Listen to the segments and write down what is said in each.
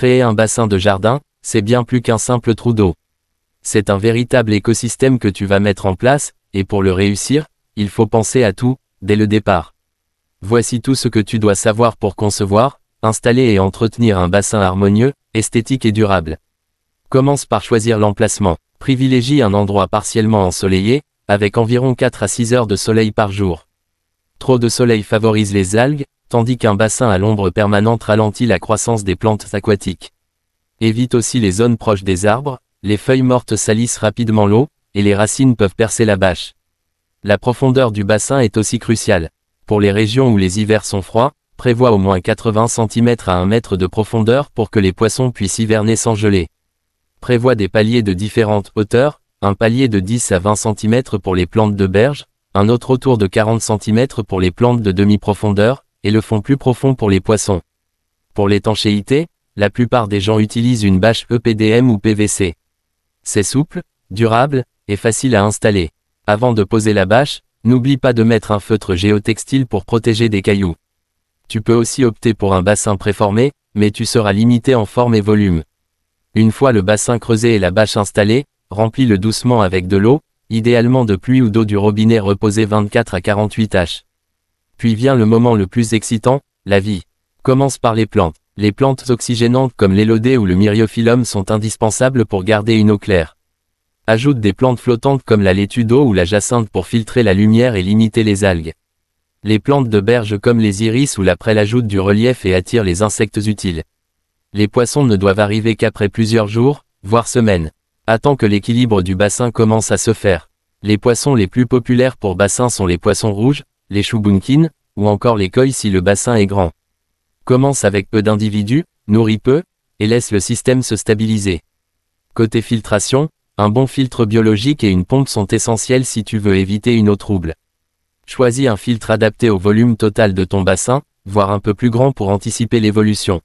Créer un bassin de jardin, c'est bien plus qu'un simple trou d'eau. C'est un véritable écosystème que tu vas mettre en place, et pour le réussir, il faut penser à tout, dès le départ. Voici tout ce que tu dois savoir pour concevoir, installer et entretenir un bassin harmonieux, esthétique et durable. Commence par choisir l'emplacement. Privilégie un endroit partiellement ensoleillé, avec environ 4 à 6 heures de soleil par jour. Trop de soleil favorise les algues, tandis qu'un bassin à l'ombre permanente ralentit la croissance des plantes aquatiques. Évite aussi les zones proches des arbres, les feuilles mortes salissent rapidement l'eau, et les racines peuvent percer la bâche. La profondeur du bassin est aussi cruciale. Pour les régions où les hivers sont froids, prévois au moins 80 cm à 1 mètre de profondeur pour que les poissons puissent hiverner sans geler. Prévois des paliers de différentes hauteurs, un palier de 10 à 20 cm pour les plantes de berge, un autre autour de 40 cm pour les plantes de demi-profondeur, et le fond plus profond pour les poissons. Pour l'étanchéité, la plupart des gens utilisent une bâche EPDM ou PVC. C'est souple, durable, et facile à installer. Avant de poser la bâche, n'oublie pas de mettre un feutre géotextile pour protéger des cailloux. Tu peux aussi opter pour un bassin préformé, mais tu seras limité en forme et volume. Une fois le bassin creusé et la bâche installée, remplis-le doucement avec de l'eau, idéalement de pluie ou d'eau du robinet reposée 24 à 48 h. Puis vient le moment le plus excitant, la vie. Commence par les plantes. Les plantes oxygénantes comme l'élodée ou le myriophyllum sont indispensables pour garder une eau claire. Ajoute des plantes flottantes comme la laitue d'eau ou la jacinthe pour filtrer la lumière et limiter les algues. Les plantes de berge comme les iris ou la prêle ajoutent du relief et attirent les insectes utiles. Les poissons ne doivent arriver qu'après plusieurs jours, voire semaines. Attends que l'équilibre du bassin commence à se faire. Les poissons les plus populaires pour bassin sont les poissons rouges, les choubunkins, ou encore les koi si le bassin est grand. Commence avec peu d'individus, nourris peu, et laisse le système se stabiliser. Côté filtration, un bon filtre biologique et une pompe sont essentiels si tu veux éviter une eau trouble. Choisis un filtre adapté au volume total de ton bassin, voire un peu plus grand pour anticiper l'évolution.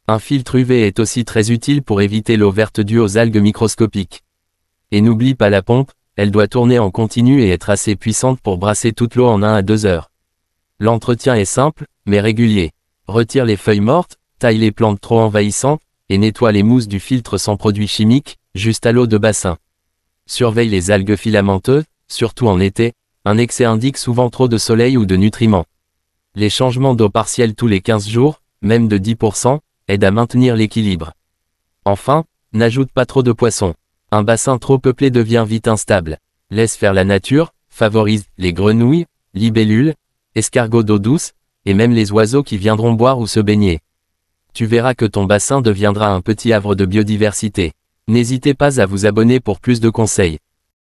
Un filtre UV est aussi très utile pour éviter l'eau verte due aux algues microscopiques. Et n'oublie pas la pompe, elle doit tourner en continu et être assez puissante pour brasser toute l'eau en 1 à 2 heures. L'entretien est simple, mais régulier. Retire les feuilles mortes, taille les plantes trop envahissantes, et nettoie les mousses du filtre sans produits chimiques, juste à l'eau de bassin. Surveille les algues filamenteuses, surtout en été, un excès indique souvent trop de soleil ou de nutriments. Les changements d'eau partiels tous les 15 jours, même de 10%, aident à maintenir l'équilibre. Enfin, n'ajoute pas trop de poissons. Un bassin trop peuplé devient vite instable. Laisse faire la nature, favorise les grenouilles, libellules, escargots d'eau douce, et même les oiseaux qui viendront boire ou se baigner. Tu verras que ton bassin deviendra un petit havre de biodiversité. N'hésitez pas à vous abonner pour plus de conseils.